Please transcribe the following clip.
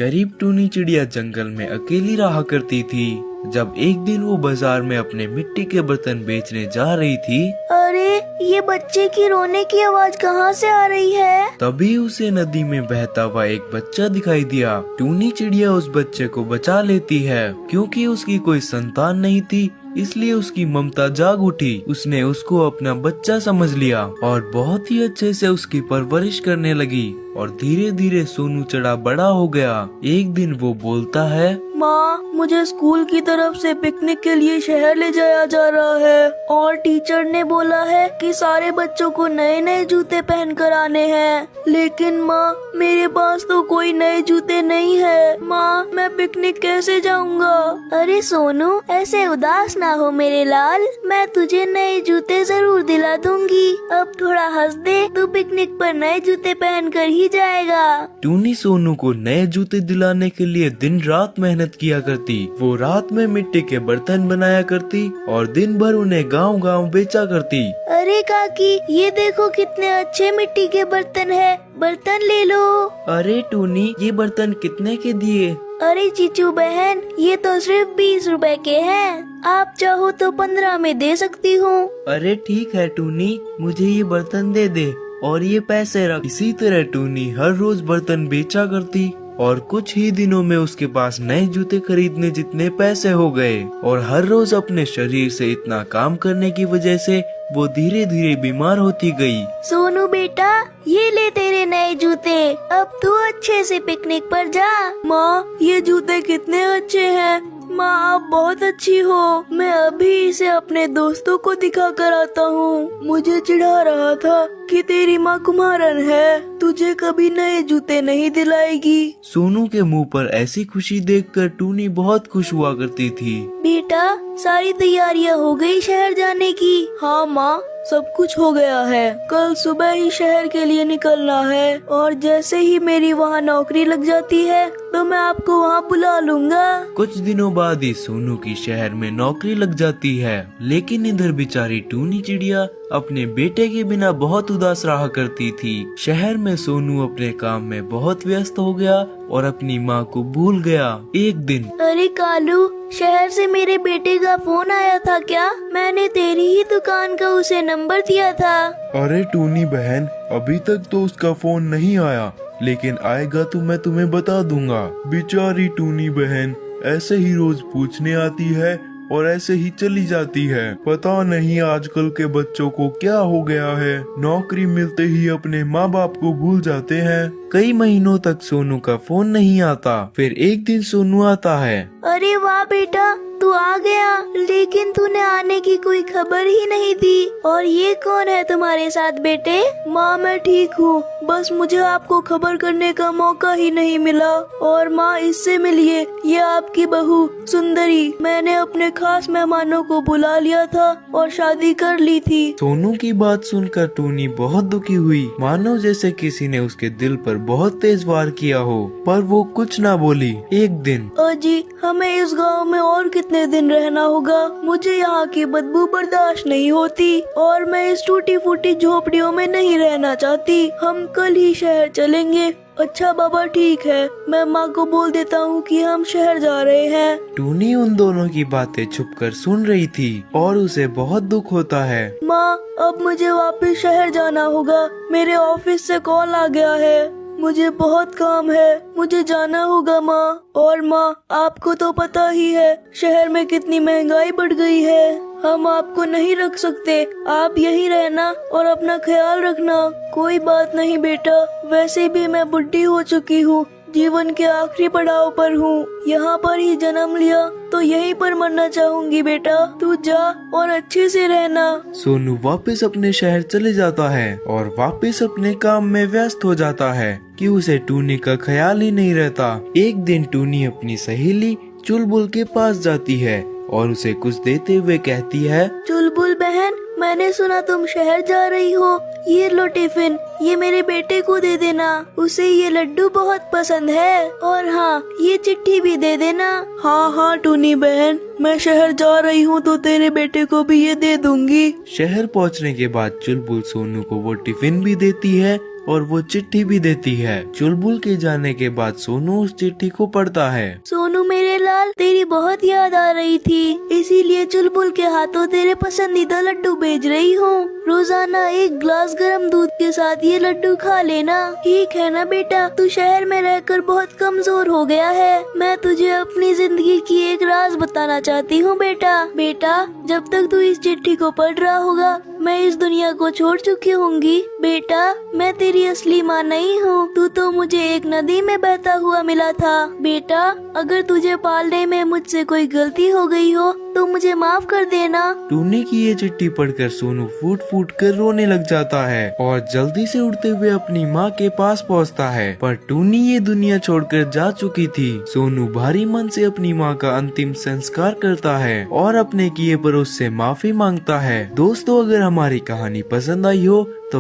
गरीब टूनी चिड़िया जंगल में अकेली रहा करती थी। जब एक दिन वो बाजार में अपने मिट्टी के बर्तन बेचने जा रही थी, अरे ये बच्चे की रोने की आवाज कहाँ से आ रही है? तभी उसे नदी में बहता हुआ एक बच्चा दिखाई दिया। टूनी चिड़िया उस बच्चे को बचा लेती है। क्योंकि उसकी कोई संतान नहीं थी, इसलिए उसकी ममता जाग उठी। उसने उसको अपना बच्चा समझ लिया और बहुत ही अच्छे से उसकी परवरिश करने लगी। और धीरे धीरे सोनू चढ़ा बड़ा हो गया। एक दिन वो बोलता है, माँ, मुझे स्कूल की तरफ से पिकनिक के लिए शहर ले जाया जा रहा है और टीचर ने बोला है कि सारे बच्चों को नए नए जूते पहन कर आने हैं। लेकिन माँ, मेरे पास तो कोई नए जूते नहीं है। माँ, मैं पिकनिक कैसे जाऊँगा? अरे सोनू, ऐसे उदास ना हो मेरे लाल, मैं तुझे नए जूते जरूर दिला दूंगी। अब थोड़ा हंस दे, तू पिकनिक पर नए जूते पहन कर ही जाएगा। टूनी सोनू को नए जूते दिलाने के लिए दिन रात मेहनत किया करती। वो रात में मिट्टी के बर्तन बनाया करती और दिन भर उन्हें गांव-गांव बेचा करती। अरे काकी, ये देखो कितने अच्छे मिट्टी के बर्तन है, बर्तन ले लो। अरे टूनी, ये बर्तन कितने के दिए? अरे चीचू बहन, ये तो सिर्फ 20 रुपए के हैं। आप चाहो तो 15 में दे सकती हूँ। अरे ठीक है टूनी, मुझे ये बर्तन दे दे और ये पैसे रख। इसी तरह टूनी हर रोज बर्तन बेचा करती और कुछ ही दिनों में उसके पास नए जूते खरीदने जितने पैसे हो गए। और हर रोज अपने शरीर से इतना काम करने की वजह से वो धीरे धीरे बीमार होती गई। सोनू बेटा, ये ले तेरे नए जूते, अब तू अच्छे से पिकनिक पर जा। माँ, ये जूते कितने अच्छे हैं। माँ, आप बहुत अच्छी हो। मैं अभी इसे अपने दोस्तों को दिखा कर आता हूँ। मुझे चिढ़ा रहा था कि तेरी माँ कुम्हारन है, तुझे कभी नए जूते नहीं दिलाएगी। सोनू के मुंह पर ऐसी खुशी देखकर टूनी बहुत खुश हुआ करती थी। बेटा, सारी तैयारियां हो गई शहर जाने की? हाँ माँ, सब कुछ हो गया है। कल सुबह ही शहर के लिए निकलना है और जैसे ही मेरी वहाँ नौकरी लग जाती है तो मैं आपको वहाँ बुला लूँगा। कुछ दिनों बाद ही सोनू की शहर में नौकरी लग जाती है। लेकिन इधर बेचारी टूनी चिड़िया अपने बेटे के बिना बहुत उदास रहा करती थी। शहर में सोनू अपने काम में बहुत व्यस्त हो गया और अपनी माँ को भूल गया। एक दिन, अरे कालू, शहर से मेरे बेटे का फोन आया था क्या? मैंने तेरी ही दुकान का उसे नंबर दिया था। अरे टूनी बहन, अभी तक तो उसका फोन नहीं आया, लेकिन आएगा तो मैं तुम्हें बता दूंगा। बेचारी टूनी बहन ऐसे ही रोज पूछने आती है और ऐसे ही चली जाती है। पता नहीं आजकल के बच्चों को क्या हो गया है, नौकरी मिलते ही अपने माँ बाप को भूल जाते हैं। कई महीनों तक सोनू का फोन नहीं आता। फिर एक दिन सोनू आता है। अरे वाह बेटा, तू आ गया, लेकिन तूने आने की कोई खबर ही नहीं दी। और ये कौन है तुम्हारे साथ बेटे? माँ, मैं ठीक हूँ, बस मुझे आपको खबर करने का मौका ही नहीं मिला। और माँ, इससे मिलिए, ये आपकी बहू सुंदरी। मैंने अपने खास मेहमानों को बुला लिया था और शादी कर ली थी। सोनू की बात सुनकर टूनी बहुत दुखी हुई, मानो जैसे किसी ने उसके दिल पर बहुत तेज वार किया हो। पर वो कुछ ना बोली। एक दिन, अजी, हमें इस गांव में और कितने दिन रहना होगा? मुझे यहाँ की बदबू बर्दाश्त नहीं होती और मैं इस टूटी फूटी झोपड़ियों में नहीं रहना चाहती। हम कल ही शहर चलेंगे। अच्छा बाबा, ठीक है, मैं माँ को बोल देता हूँ कि हम शहर जा रहे हैं। टूनी उन दोनों की बातें छुपकर सुन रही थी और उसे बहुत दुख होता है। माँ, अब मुझे वापस शहर जाना होगा। मेरे ऑफिस से कॉल आ गया है, मुझे बहुत काम है, मुझे जाना होगा माँ। और माँ, आपको तो पता ही है शहर में कितनी महंगाई बढ़ गई है। हम आपको नहीं रख सकते, आप यहीं रहना और अपना ख्याल रखना। कोई बात नहीं बेटा, वैसे भी मैं बुढ़ी हो चुकी हूँ, जीवन के आखिरी पड़ाव पर हूँ। यहाँ पर ही जन्म लिया तो यहीं पर मरना चाहूंगी बेटा। तू जा और अच्छे से रहना। सोनू वापस अपने शहर चले जाता है और वापस अपने काम में व्यस्त हो जाता है कि उसे टूनी का ख्याल ही नहीं रहता। एक दिन टूनी अपनी सहेली चुलबुल के पास जाती है और उसे कुछ देते हुए कहती है, चुलबुल बहन, मैंने सुना तुम शहर जा रही हो। ये लो टिफिन, ये मेरे बेटे को दे देना, उसे ये लड्डू बहुत पसंद है। और हाँ, ये चिट्ठी भी दे देना। हाँ हाँ टूनी बहन, मैं शहर जा रही हूँ तो तेरे बेटे को भी ये दे दूंगी। शहर पहुँचने के बाद चुलबुल सोनू को वो टिफिन भी देती है और वो चिट्ठी भी देती है। चुलबुल के जाने के बाद सोनू उस चिट्ठी को पढ़ता है। सोनू मेरे लाल, तेरी बहुत याद आ रही थी, इसीलिए चुलबुल के हाथों तेरे पसंदीदा लड्डू भेज रही हूँ। रोजाना एक गिलास गर्म दूध के साथ ये लड्डू खा लेना, ठीक है ना बेटा? तू शहर में रहकर बहुत कमजोर हो गया है। मैं तुझे अपनी जिंदगी की एक राज बताना चाहती हूँ बेटा। बेटा, जब तक तू इस चिट्ठी को पढ़ रहा होगा, मैं इस दुनिया को छोड़ चुकी होंगी। बेटा, मैं तेरी असली माँ नहीं हूँ, तू तो मुझे एक नदी में बहता हुआ मिला था। बेटा, अगर तुझे पालने में मुझसे कोई गलती हो गई हो तो मुझे माफ कर देना। टूनी की ये चिट्ठी पढ़कर सोनू फूट फूट कर रोने लग जाता है और जल्दी से उड़ते हुए अपनी माँ के पास पहुँचता है। पर टूनी ये दुनिया छोड़कर जा चुकी थी। सोनू भारी मन से अपनी माँ का अंतिम संस्कार करता है और अपने किए पर उससे माफी मांगता है। दोस्तों, अगर हमारी कहानी पसंद आई हो तो